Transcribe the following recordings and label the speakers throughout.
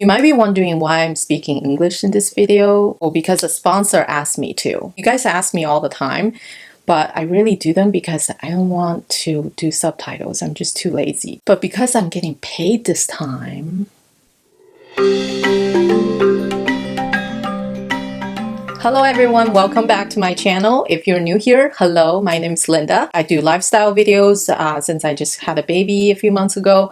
Speaker 1: You might be wondering why I'm speaking English in this video. Well, because a sponsor asked me to. You guys ask me all the time, but I really do them because I don't want to do subtitles. I'm just too lazy. But because I'm getting paid this time... Hello everyone, welcome back to my channel. If you're new here, hello, my name's Linda. I do lifestyle videos since I just had a baby a few months ago.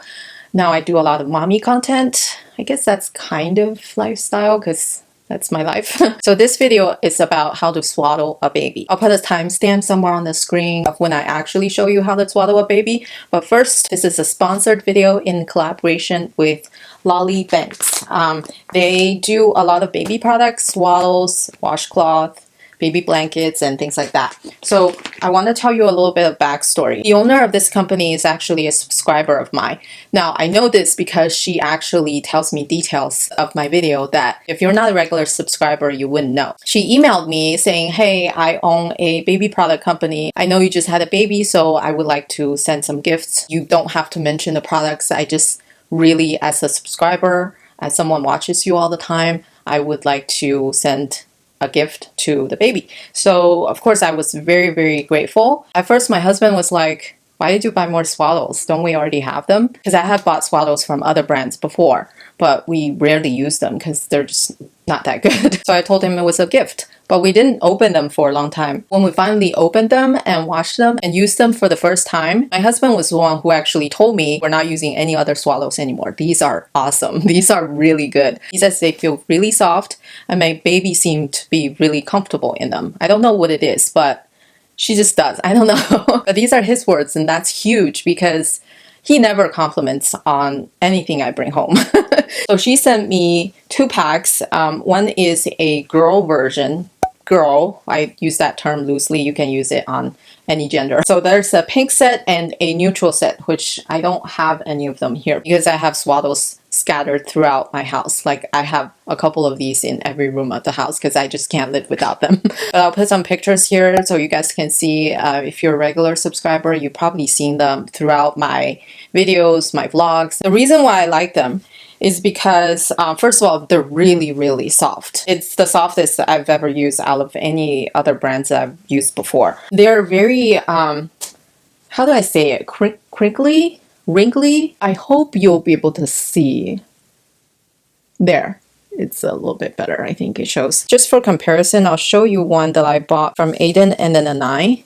Speaker 1: Now I do a lot of mommy content. I guess that's kind of lifestyle because that's my life. So this video is about how to swaddle a baby. I'll put a timestamp somewhere on the screen of when I actually show you how to swaddle a baby. But first, this is a sponsored video in collaboration with LollyBanks. They do a lot of baby products, swaddles, washcloths, baby blankets, and things like that. So I want to tell you a little bit of backstory. The owner of this company is actually a subscriber of mine. Now, I know this because she actually tells me details of my video that if you're not a regular subscriber, you wouldn't know. She emailed me saying, hey, I own a baby product company. I know you just had a baby, so I would like to send some gifts. You don't have to mention the products. I just really, as a subscriber, as someone watches you all the time, I would like to send a gift to the baby. So of course I was very, very grateful. At first my husband was like, why did you buy more swaddles? Don't we already have them? Because I have bought swaddles from other brands before, but we rarely use them because they're just not that good. So I told him it was a gift, but we didn't open them for a long time. When we finally opened them and washed them and used them for the first time, my husband was the one who actually told me we're not using any other swaddles anymore. These are awesome. These are really good. He says they feel really soft and my baby seemed to be really comfortable in them. I don't know what it is, but she just does. I don't know. But these are his words and that's huge because he never compliments on anything I bring home. So she sent me 2 packs. One is a girl version. Girl, I use that term loosely. You can use it on any gender. So there's a pink set and a neutral set, which I don't have any of them here because I have swaddles scattered throughout my house. Like I have a couple of these in every room of the house because I just can't live without them. But I'll put some pictures here so you guys can see. If you're a regular subscriber, you've probably seen them throughout my videos, my vlogs. The reason why I like them is because, first of all, they're really, really soft. It's the softest I've ever used out of any other brands that I've used before. They're very, how do I say it? Crinkly? Wrinkly? I hope you'll be able to see. There. It's a little bit better, I think it shows. Just for comparison, I'll show you one that I bought from Aiden and then a 9.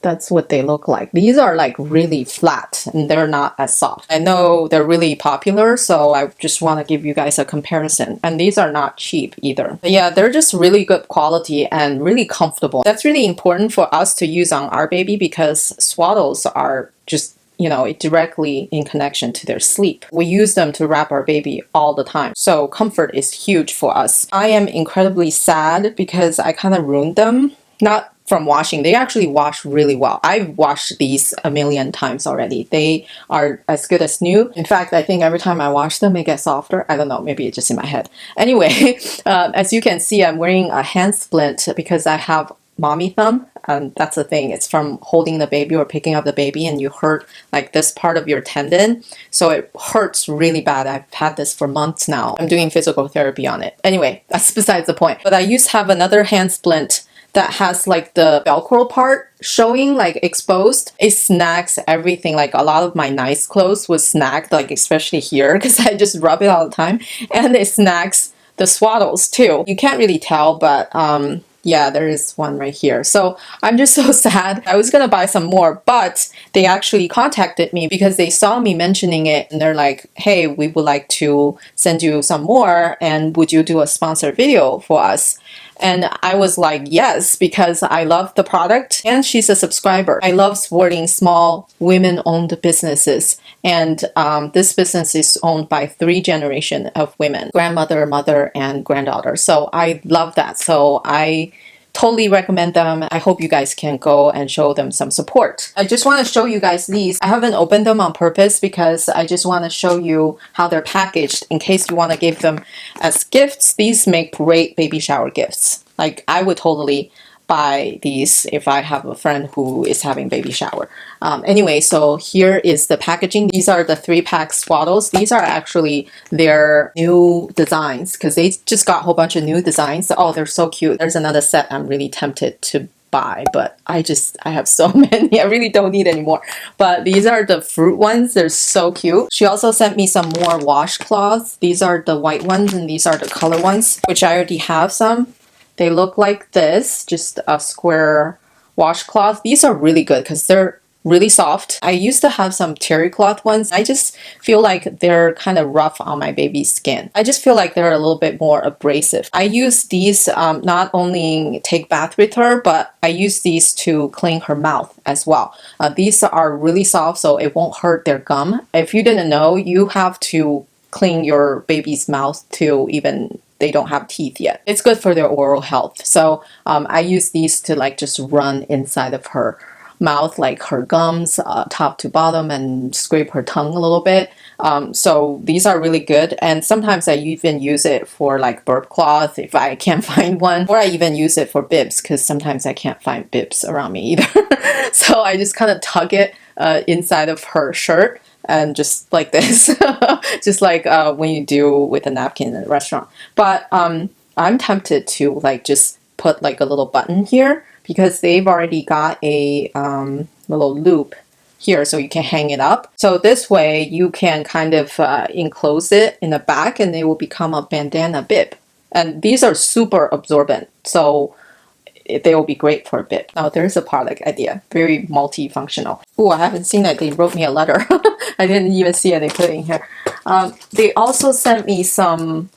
Speaker 1: That's what they look like. These are like really flat and they're not as soft. I know they're really popular, so I just want to give you guys a comparison. And these are not cheap either. But yeah, they're just really good quality and really comfortable. That's really important for us to use on our baby because swaddles are just, you know, directly in connection to their sleep. We use them to wrap our baby all the time. So comfort is huge for us. I am incredibly sad because I kind of ruined them. Not from washing. They actually wash really well. I've washed these a million times already. They are as good as new. In fact, I think every time I wash them, it gets softer. I don't know, maybe it's just in my head. Anyway, as you can see, I'm wearing a hand splint because I have mommy thumb. That's the thing. It's from holding the baby or picking up the baby and you hurt like this part of your tendon. So it hurts really bad. I've had this for months now. I'm doing physical therapy on it. Anyway, that's besides the point. But I used to have another hand splint that has like the Velcro part showing, like exposed. It snags everything. Like a lot of my nice clothes was snagged, like especially here because I just rub it all the time. And it snags the swaddles too. You can't really tell, but yeah, there is one right here. So I'm just so sad. I was gonna buy some more, but they actually contacted me because they saw me mentioning it and they're like, hey, we would like to send you some more and would you do a sponsored video for us? And I was like, yes, because I love the product and she's a subscriber. I love supporting small women-owned businesses. And this business is owned by 3 generations of women, grandmother, mother, and granddaughter. So I love that. So I totally recommend them. I hope you guys can go and show them some support. I just want to show you guys these. I haven't opened them on purpose because I just want to show you how they're packaged in case you want to give them as gifts. These make great baby shower gifts. Like I would totally buy these if I have a friend who is having baby shower. Anyway, so here is the packaging. These are the 3-pack Swaddles. These are actually their new designs because they just got a whole bunch of new designs. Oh, they're so cute. There's another set I'm really tempted to buy, but I have so many. I really don't need any more. But these are the fruit ones. They're so cute. She also sent me some more washcloths. These are the white ones and these are the color ones, which I already have some. They look like this, just a square washcloth. These are really good because they're really soft. I used to have some terry cloth ones. I just feel like they're kind of rough on my baby's skin. I just feel like they're a little bit more abrasive. I use these not only take bath with her, but I use these to clean her mouth as well. These are really soft, so it won't hurt their gum. If you didn't know, you have to clean your baby's mouth to even they don't have teeth yet. It's good for their oral health. So I use these to like just run inside of her mouth, like her gums, top to bottom, and scrape her tongue a little bit. So these are really good. And sometimes I even use it for like burp cloth if I can't find one, or I even use it for bibs because sometimes I can't find bibs around me either. So I just kind of tug it inside of her shirt. And just like this, just like when you do with a napkin in a restaurant. But I'm tempted to like just put like a little button here because they've already got a little loop here so you can hang it up. So this way you can kind of enclose it in the back and they will become a bandana bib. And these are super absorbent. So they will be great for a bib. Now there's a product idea, very multifunctional. Oh, I haven't seen it. They wrote me a letter. I didn't even see it. They put it in here. They also sent me some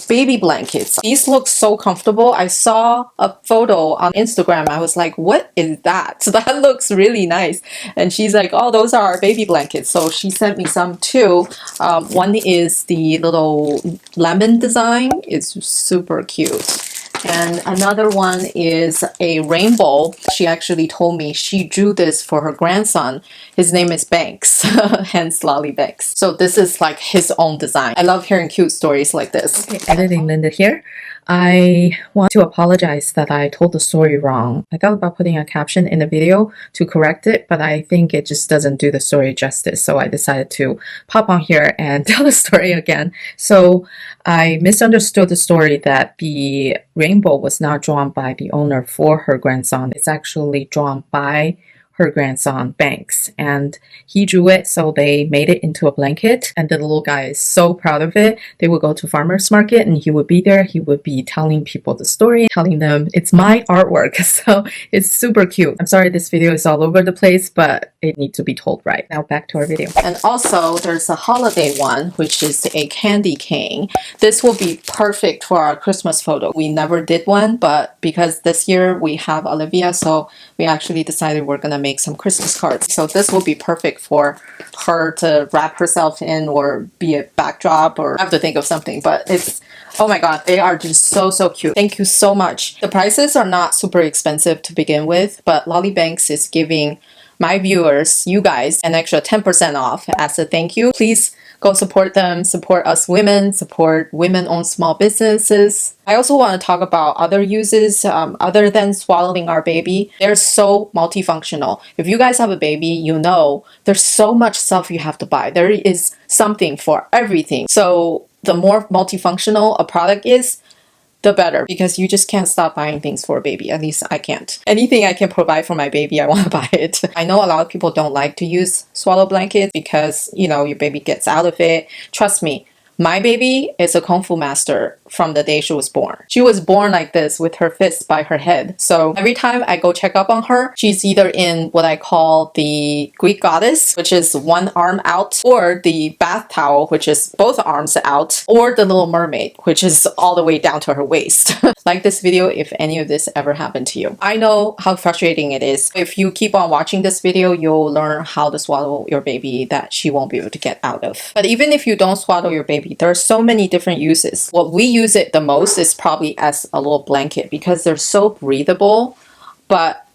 Speaker 1: baby blankets. These look so comfortable. I saw a photo on Instagram. I was like, what is that? So that looks really nice. And she's like, oh, those are our baby blankets. So she sent me some too. One is the little lemon design. It's super cute. And another one is a rainbow. She actually told me she drew this for her grandson. His name is Banks, hence LollyBanks. So this is like his own design. I love hearing cute stories like this. Okay, editing Linda here. I want to apologize that I told the story wrong. I thought about putting a caption in the video to correct it, but I think it just doesn't do the story justice. So I decided to pop on here and tell the story again. So I misunderstood the story that the rainbow was not drawn by the owner for her grandson. It's actually drawn by her grandson, Banks, and he drew it, so they made it into a blanket, and the little guy is so proud of it. They would go to farmer's market, and he would be there. He would be telling people the story, telling them, it's my artwork, so it's super cute. I'm sorry this video is all over the place, but it needs to be told right. Now back to our video. And also, there's a holiday one, which is a candy cane. This will be perfect for our Christmas photo. We never did one, but because this year we have Olivia, so we actually decided we're gonna make some Christmas cards. So this will be perfect for her to wrap herself in or be a backdrop, or I have to think of something, but it's, oh my god, they are just so cute. Thank you so much. The prices are not super expensive to begin with, but LollyBanks is giving my viewers, you guys, an extra 10% off as a thank you. Please go support them, support us women, support women-owned small businesses. I also want to talk about other uses other than swaddling our baby. They're so multifunctional. If you guys have a baby, you know there's so much stuff you have to buy. There is something for everything. So the more multifunctional a product is, the better, because you just can't stop buying things for a baby. At least I can't. Anything I can provide for my baby, I want to buy it. I know a lot of people don't like to use swaddle blankets because, you know, your baby gets out of it. Trust me, my baby is a Kung Fu master from the day she was born. She was born like this with her fists by her head. So every time I go check up on her, she's either in what I call the Greek goddess, which is one arm out, or the bath towel, which is both arms out, or the little mermaid, which is all the way down to her waist. Like this video if any of this ever happened to you. I know how frustrating it is. If you keep on watching this video, you'll learn how to swaddle your baby that she won't be able to get out of. But even if you don't swaddle your baby, there are so many different uses. What we use it the most is probably as a little blanket because they're so breathable, but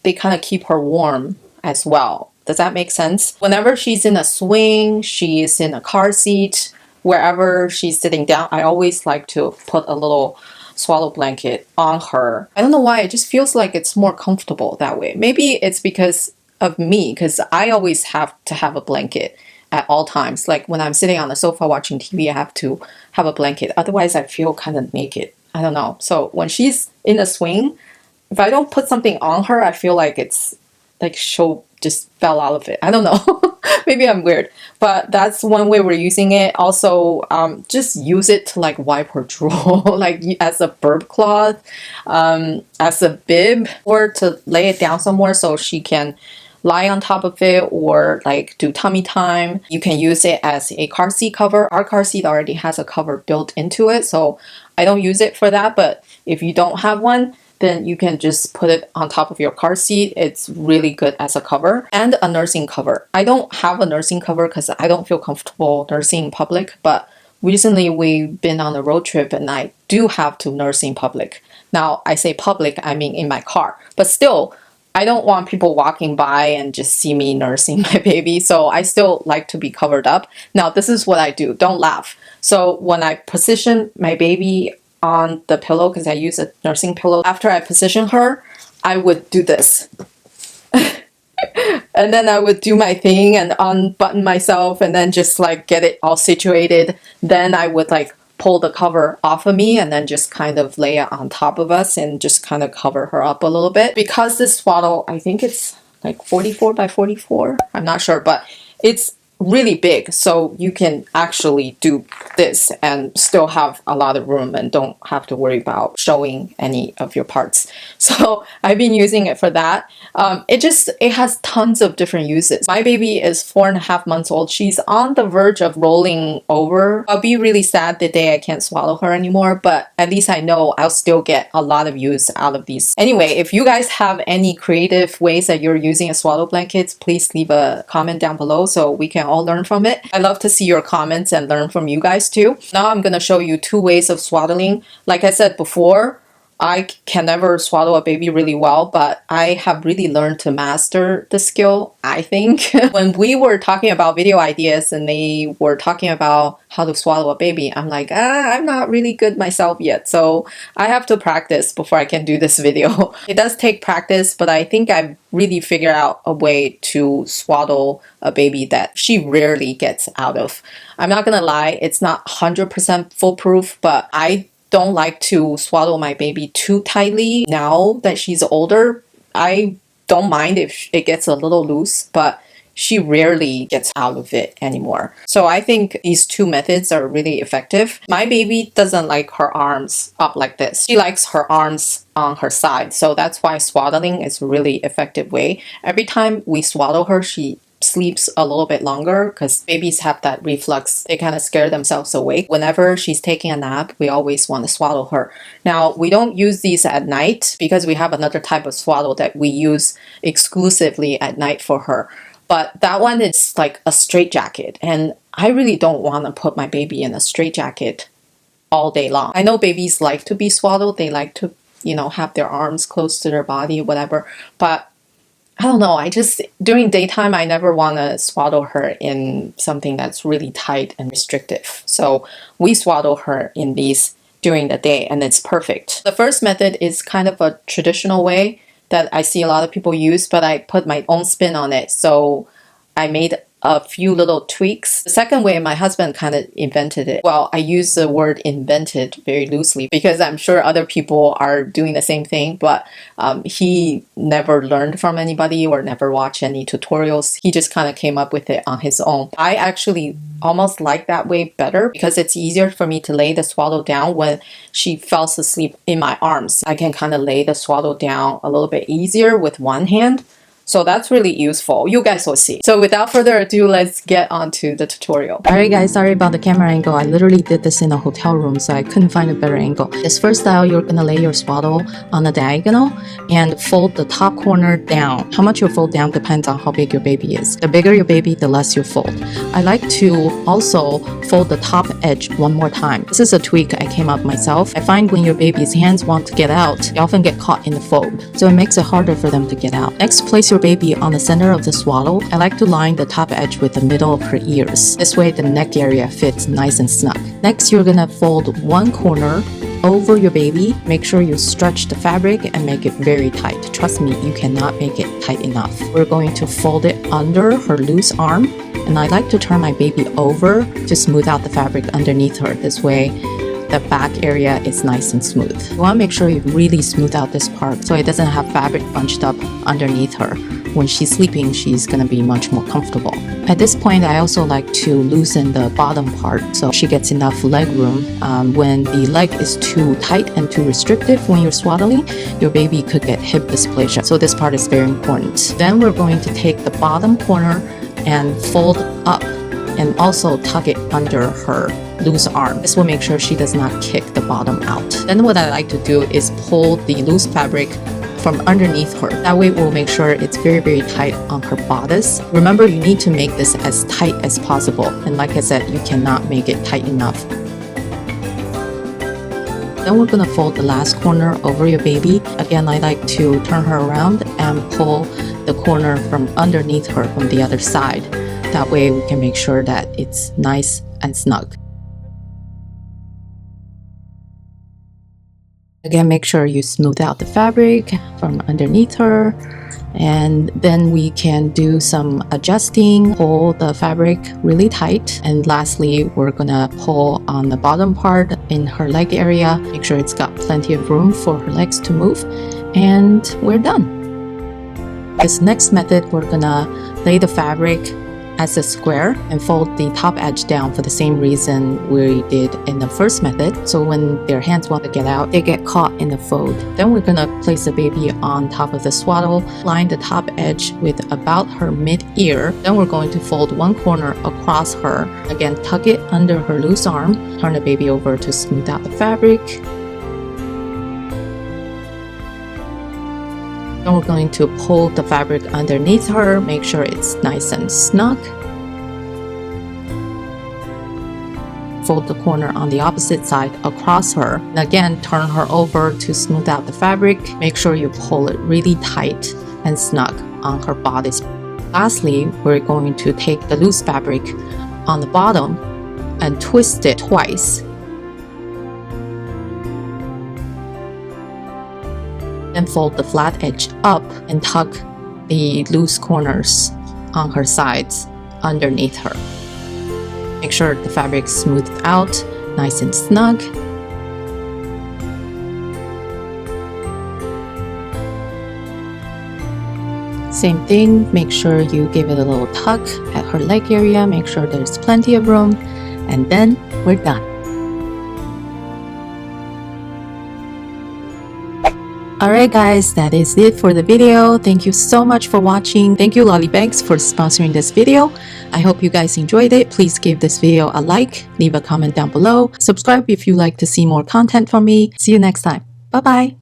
Speaker 1: they kind of keep her warm as well. Does that make sense? Whenever she's in a swing, she's in a car seat, wherever she's sitting down, I always like to put a little swaddle blanket on her. I don't know why, it just feels like it's more comfortable that way. Maybe it's because of me, because I always have to have a blanket at all times. Like when I'm sitting on the sofa watching TV, I have to have a blanket. Otherwise, I feel kind of naked. I don't know. So when she's in a swing, if I don't put something on her, I feel like it's like she'll just fell out of it. I don't know. Maybe I'm weird. But that's one way we're using it. Also, just use it to like wipe her drool, like as a burp cloth, as a bib, or to lay it down somewhere so she can lie on top of it or like do tummy time. You can use it as a car seat cover. Our car seat already has a cover built into it, so I don't use it for that. But if you don't have one, then you can just put it on top of your car seat. It's really good as a cover. And a nursing cover. I don't have a nursing cover because I don't feel comfortable nursing in public, but recently we've been on a road trip and I do have to nurse in public. Now, I say public, I mean in my car. But still, I don't want people walking by and just see me nursing my baby, so I still like to be covered up. Now, this is what I do. Don't laugh. So when I position my baby on the pillow, because I use a nursing pillow, after I position her, I would do this. And then I would do my thing and unbutton myself and then just like get it all situated. Then I would like pull the cover off of me and then just kind of lay it on top of us and just kind of cover her up a little bit. Because this swaddle, I think it's like 44 by 44. I'm not sure, but it's really big, so you can actually do this and still have a lot of room and don't have to worry about showing any of your parts. So I've been using it for that. It has tons of different uses. My baby is 4.5 months old. She's on the verge of rolling over. I'll be really sad the day I can't swallow her anymore, but at least I know I'll still get a lot of use out of these. Anyway, if you guys have any creative ways that you're using a swaddle blankets, please leave a comment down below so we can all learn from it. I love to see your comments and learn from you guys too. Now I'm going to show you 2 ways of swaddling. Like I said before, I can never swaddle a baby really well, but I have really learned to master the skill, I think. When we were talking about video ideas and they were talking about how to swaddle a baby, I'm like, I'm not really good myself yet. So I have to practice before I can do this video. It does take practice, but I think I've really figured out a way to swaddle a baby that she rarely gets out of. I'm not gonna lie, it's not 100% foolproof, but I don't like to swaddle my baby too tightly. Now that she's older, I don't mind if it gets a little loose, but she rarely gets out of it anymore. So I think these 2 methods are really effective. My baby doesn't like her arms up like this. She likes her arms on her side. So that's why swaddling is a really effective way. Every time we swaddle her, she sleeps a little bit longer because babies have that reflux. They kind of scare themselves awake. Whenever she's taking a nap, we always want to swaddle her. Now, we don't use these at night because we have another type of swaddle that we use exclusively at night for her. But that one is like a straitjacket, and I really don't want to put my baby in a straitjacket all day long. I know babies like to be swaddled. They like to, have their arms close to their body, whatever. But I don't know, during daytime, I never want to swaddle her in something that's really tight and restrictive. So we swaddle her in these during the day, and it's perfect. The first method is kind of a traditional way that I see a lot of people use, but I put my own spin on it. So I made a few little tweaks. The second way, my husband kind of invented it. Well, I use the word invented very loosely because I'm sure other people are doing the same thing, but he never learned from anybody or never watched any tutorials. He just kind of came up with it on his own. I actually almost like that way better because it's easier for me to lay the swaddle down when she falls asleep in my arms. I can kind of lay the swaddle down a little bit easier with one hand. So that's really useful. You guys will see. So without further ado, let's get on to the tutorial. Alright guys, sorry about the camera angle. I literally did this in a hotel room, so I couldn't find a better angle. This first style, you're gonna lay your swaddle on a diagonal and fold the top corner down. How much you fold down depends on how big your baby is. The bigger your baby, the less you fold. I like to also fold the top edge one more time. This is a tweak I came up myself. I find when your baby's hands want to get out, they often get caught in the fold, so it makes it harder for them to get out. Next, place your baby on the center of the swaddle. I like to line the top edge with the middle of her ears. This way the neck area fits nice and snug. Next, you're gonna fold one corner over your baby. Make sure you stretch the fabric and make it very tight. Trust me, you cannot make it tight enough. We're going to fold it under her loose arm, and I like to turn my baby over to smooth out the fabric underneath her. This way, the back area is nice and smooth. You want to make sure you really smooth out this part so it doesn't have fabric bunched up underneath her. When she's sleeping, she's going to be much more comfortable. At this point, I also like to loosen the bottom part so she gets enough leg room. When the leg is too tight and too restrictive when you're swaddling, your baby could get hip dysplasia. So this part is very important. Then we're going to take the bottom corner and fold up and also tuck it under her loose arm. This will make sure she does not kick the bottom out. Then what I like to do is pull the loose fabric from underneath her. That way we'll make sure it's very, very tight on her bodice. Remember, you need to make this as tight as possible. And like I said, you cannot make it tight enough. Then we're gonna fold the last corner over your baby. Again, I like to turn her around and pull the corner from underneath her from the other side. That way we can make sure that it's nice and snug. Again, make sure you smooth out the fabric from underneath her, and then we can do some adjusting, pull the fabric really tight, and lastly, we're gonna pull on the bottom part in her leg area, make sure it's got plenty of room for her legs to move, and we're done. This next method, we're gonna lay the fabric as a square and fold the top edge down for the same reason we did in the first method. So when their hands want to get out, they get caught in the fold. Then we're gonna place the baby on top of the swaddle, line the top edge with about her mid-ear. Then we're going to fold one corner across her. Again, tuck it under her loose arm, turn the baby over to smooth out the fabric. Then we're going to pull the fabric underneath her, make sure it's nice and snug. Fold the corner on the opposite side across her. And again, turn her over to smooth out the fabric. Make sure you pull it really tight and snug on her bodice. Lastly, we're going to take the loose fabric on the bottom and twist it twice. Then fold the flat edge up and tuck the loose corners on her sides underneath her. Make sure the fabric's smoothed out, nice and snug. Same thing, make sure you give it a little tuck at her leg area, make sure there's plenty of room, and then we're done. Alright guys, that is it for the video. Thank you so much for watching. Thank you LollyBanks for sponsoring this video. I hope you guys enjoyed it. Please give this video a like, leave a comment down below. Subscribe if you like to see more content from me. See you next time. Bye bye.